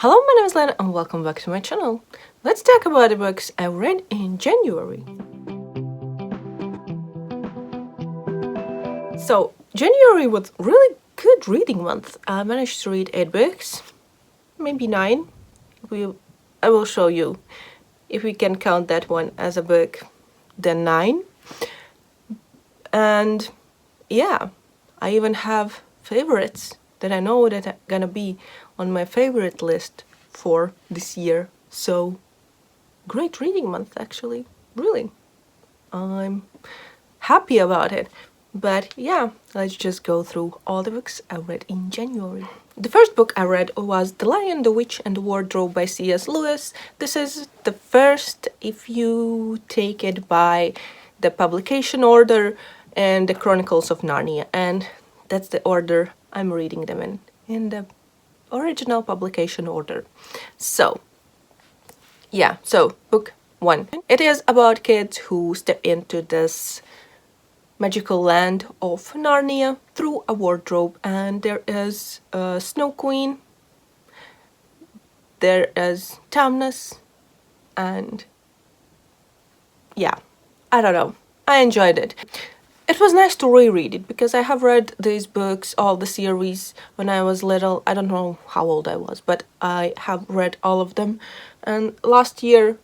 Hello, my name is Liene and welcome back to my channel. Let's talk about the books I read in January. So, January was really good reading month. I managed to read 8 books, maybe 9. I will show you if we can count that one as a book, then 9. And yeah, I even have favorites that I know that are gonna be on my favorite list for this year. So, great reading month actually, really. I'm happy about it. But yeah, let's just go through all the books I read in January. The first book I read was The Lion, the Witch and the Wardrobe by C.S. Lewis. This is the first, if you take it by the publication order and the Chronicles of Narnia, and that's the order I'm reading them in the original publication order. So, yeah, so book 1. It is about kids who step into this magical land of Narnia through a wardrobe, and there is a Snow Queen, there is Tamnus, and yeah, I don't know, I enjoyed it. It was nice to reread it because I have read these books, all the series, when I was little. I don't know how old I was, but I have read all of them. And last year,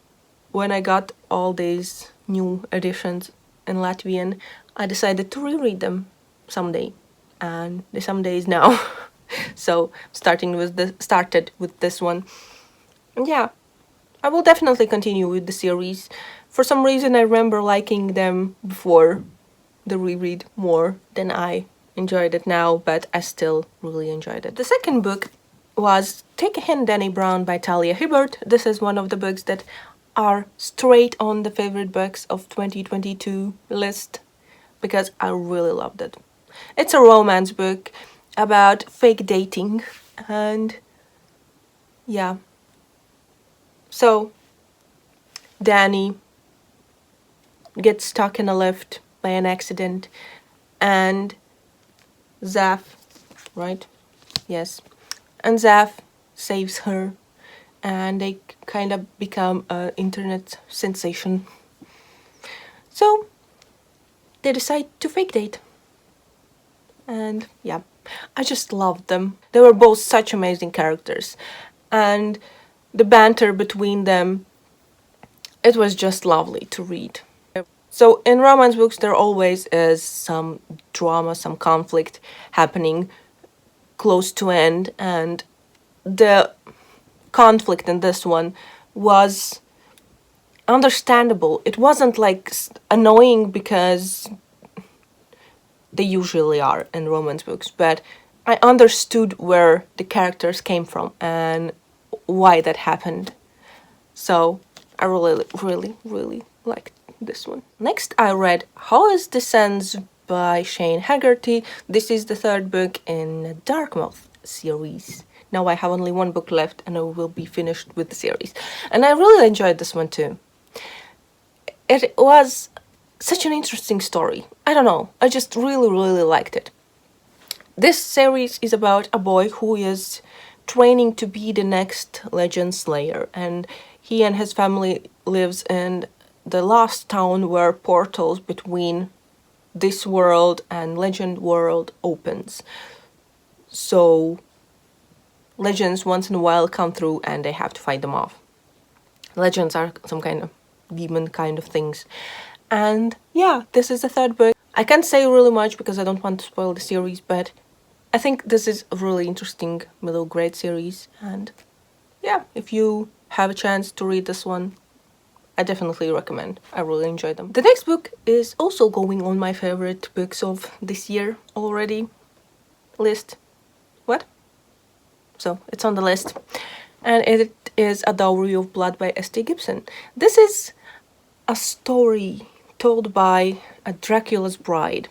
when I got all these new editions in Latvian, I decided to reread them someday. And the someday is now. So started with this one. And yeah, I will definitely continue with the series. For some reason, I remember liking them before the reread more than I enjoyed it now, but I still really enjoyed it. The second book was Take a Hint, Danny Brown by Talia Hibbert. This is one of the books that are straight on the favorite books of 2022 list because I really loved it. It's a romance book about fake dating, and yeah. So Danny gets stuck in a lift by an accident, and Zaf, right? Yes. And Zaf saves her, and they kind of become an internet sensation. So they decide to fake date. And yeah, I just loved them. They were both such amazing characters. And the banter between them, it was just lovely to read. So in romance books, there always is some drama, some conflict happening close to end, and the conflict in this one was understandable. It wasn't like annoying because they usually are in romance books, but I understood where the characters came from and why that happened. So I really liked this one. Next, I read Hollis Descends by Shane Haggerty. This is the third book in the Darkmouth series. Now I have only one book left and I will be finished with the series. And I really enjoyed this one too. It was such an interesting story. I don't know, I just really liked it. This series is about a boy who is training to be the next Legend Slayer, and he and his family lives in the last town where portals between this world and Legend world opens. So legends once in a while come through and they have to fight them off. Legends are some kind of demon kind of things. And yeah, this is the third book. I can't say really much because I don't want to spoil the series, but I think this is a really interesting middle grade series. And yeah, if you have a chance to read this one, I definitely recommend. I really enjoyed them. The next book is also going on my favorite books of this year already list. What? So it's on the list. And it is A Dowry of Blood by S.T. Gibson. This is a story told by a Dracula's bride,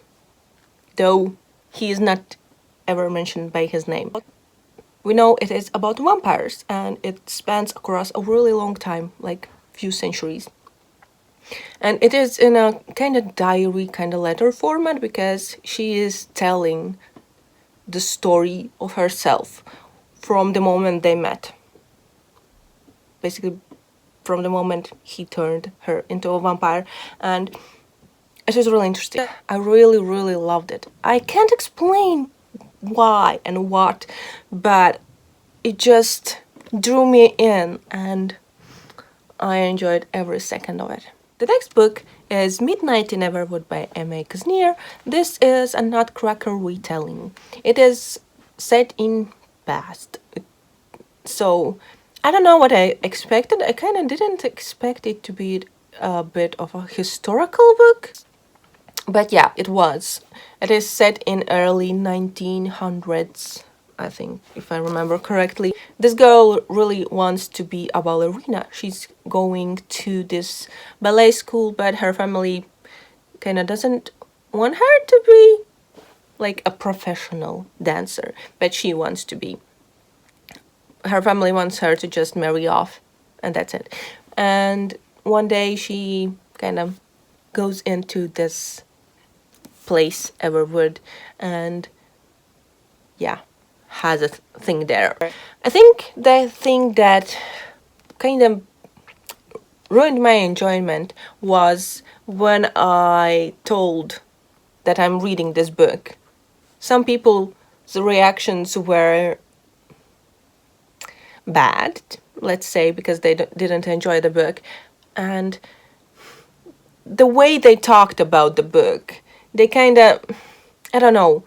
though he is not ever mentioned by his name. We know it is about vampires, and it spans across a really long time, like few centuries. And it is in a kind of diary, kind of letter format, because she is telling the story of herself from the moment they met. basically from the moment he turned her into a vampire, and it was really interesting. I really, really loved it. I can't explain why and what, but it just drew me in, and I enjoyed every second of it. The next book is Midnight in Everwood by M.A. Kuznier. This is a Nutcracker retelling. It is set in past. So, I don't know what I expected. I kind of didn't expect it to be a bit of a historical book. But yeah, it was. It is set in early 1900s, I think, if I remember correctly. This girl really wants to be a ballerina. She's going to this ballet school, but her family kind of doesn't want her to be like a professional dancer, but she wants to be. Her family wants her to just marry off, and that's it. And one day she kind of goes into this place, Everwood, and yeah, has a thing there. I think the thing that kind of ruined my enjoyment was when I told that I'm reading this book. Some people's reactions were bad, let's say, because they didn't enjoy the book, and the way they talked about the book, they kind of, I don't know,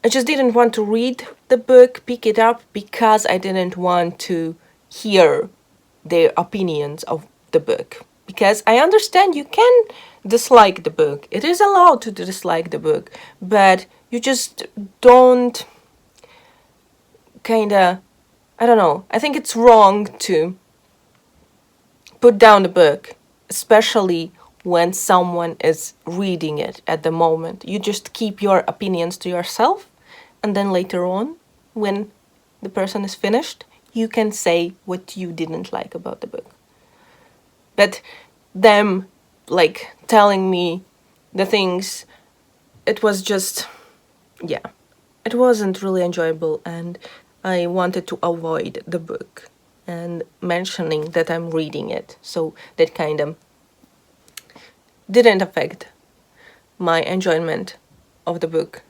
I just didn't want to read the book, pick it up, because I didn't want to hear their opinions of the book. Because I understand you can dislike the book. It is allowed to dislike the book, but you just don't kind of, I don't know, I think it's wrong to put down the book, especially when someone is reading it at the moment. You just keep your opinions to yourself, and then later on, when the person is finished, you can say what you didn't like about the book. But them, like, telling me the things, it was just, yeah, it wasn't really enjoyable, and I wanted to avoid the book and mentioning that I'm reading it, so that kind of didn't affect my enjoyment of the book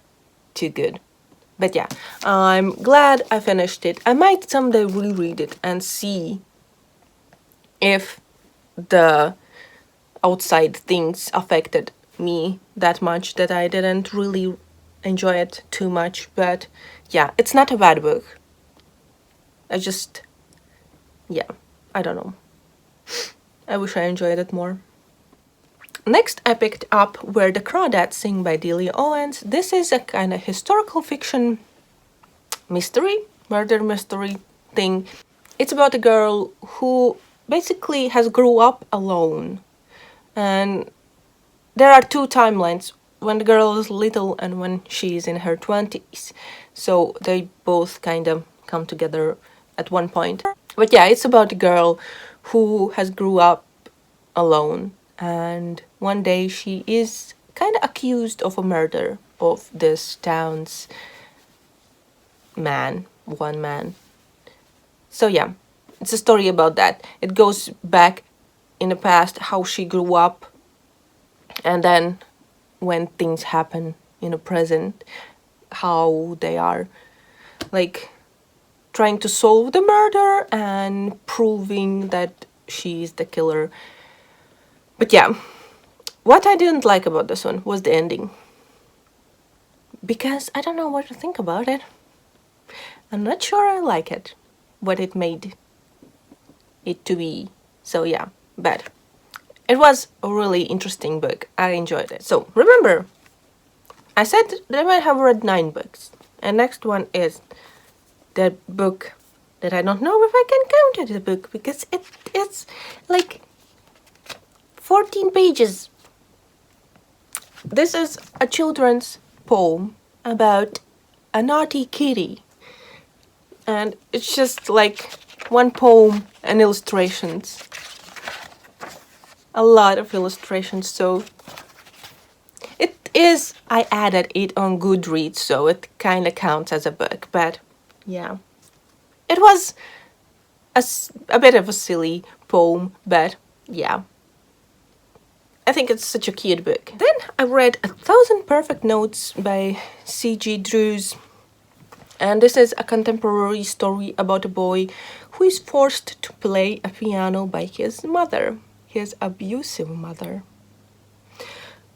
too good. But yeah, I'm glad I finished it. I might someday reread it and see if the outside things affected me that much that I didn't really enjoy it too much. But yeah, it's not a bad book. I just, yeah, I don't know. I wish I enjoyed it more. Next, I picked up Where the Crawdads Sing by Delia Owens. This is a kind of historical fiction mystery, murder mystery thing. It's about a girl who basically has grew up alone. And there are two timelines, when the girl is little and when she is in her 20s. So they both kind of come together at one point. But yeah, it's about a girl who has grew up alone, and one day she is kind of accused of a murder of this town's one man. So yeah, it's a story about that. It goes back in the past, how she grew up, and then when things happen in the present, how they are like trying to solve the murder and proving that she is the killer. But yeah, what I didn't like about this one was the ending. Because I don't know what to think about it. I'm not sure I like it, what it made it to be. So yeah, but it was a really interesting book. I enjoyed it. So remember, I said that I have read 9 books. And next one is the book that I don't know if I can count it a book, because it's like 14 pages. This is a children's poem about a naughty kitty. And it's just like one poem and illustrations. A lot of illustrations, so it is, I added it on Goodreads, so it kind of counts as a book, but yeah. It was a bit of a silly poem, but yeah. I think it's such a cute book. Then I read 1,000 Perfect Notes by C.G. Drews. And this is a contemporary story about a boy who is forced to play a piano by his mother, his abusive mother.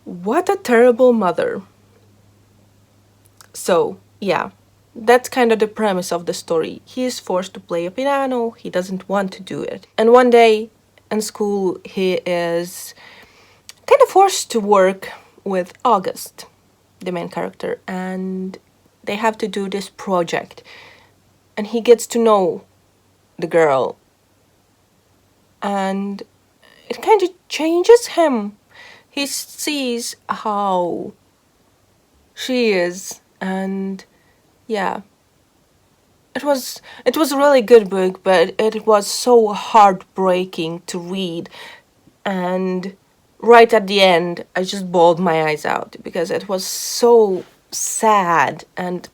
What a terrible mother. So, yeah, that's kind of the premise of the story. He is forced to play a piano, he doesn't want to do it. And one day in school, he is kind of forced to work with August, the main character, and they have to do this project. And he gets to know the girl, and it kind of changes him. He sees how she is, and yeah, it was a really good book, but it was so heartbreaking to read. And right at the end, I just bawled my eyes out because it was so sad and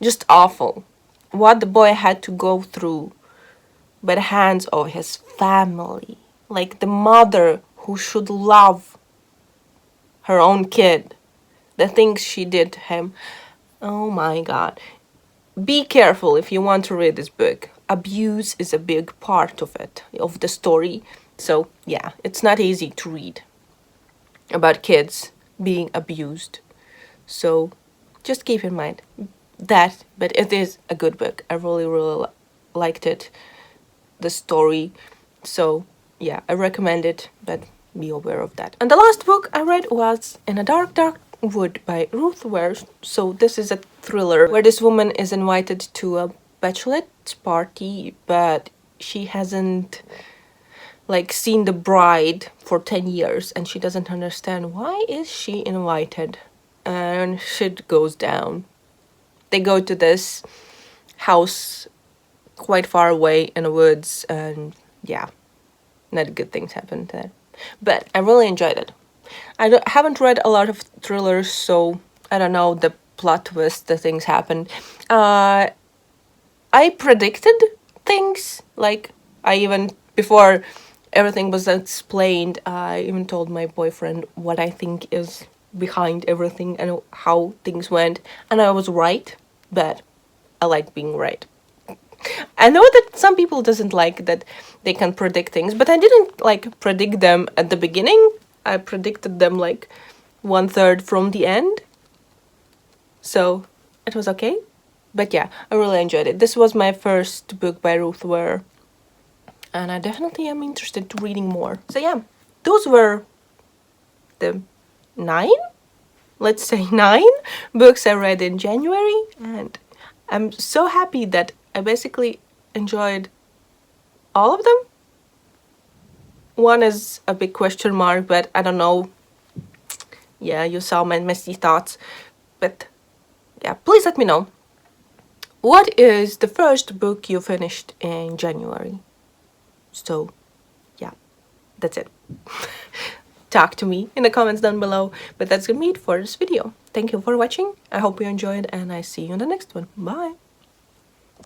just awful what the boy had to go through by the hands of his family. Like the mother who should love her own kid, the things she did to him. Oh my god. Be careful if you want to read this book. Abuse is a big part of it, of the story. So yeah, it's not easy to read about kids being abused. So just keep in mind that, but it is a good book. I really, really liked it, the story. So yeah, I recommend it, but be aware of that. And the last book I read was In a Dark, Dark Wood by Ruth Ware. So this is a thriller where this woman is invited to a bachelorette party, but she hasn't seen the bride for 10 years, and she doesn't understand why is she invited, and shit goes down. They go to this house quite far away in the woods, and yeah, not good things happen there. But I really enjoyed it. I haven't read a lot of thrillers, so I don't know the plot twist, the things happen. I predicted things, I even, before everything was explained, I even told my boyfriend what I think is behind everything and how things went, and I was right, but I like being right. I know that some people doesn't like that they can predict things, but I didn't predict them at the beginning. I predicted them 1/3 from the end, so it was okay. But yeah, I really enjoyed it. This was my first book by Ruth Ware, and I definitely am interested to reading more. So yeah, those were the 9 books I read in January, and I'm so happy that I basically enjoyed all of them. One is a big question mark, but I don't know. Yeah, you saw my messy thoughts. But yeah, please let me know. What is the first book you finished in January? So yeah, that's it. Talk to me in the comments down below. But that's gonna be it for this video. Thank you for watching. I hope you enjoyed, and I see you in the next one. Bye!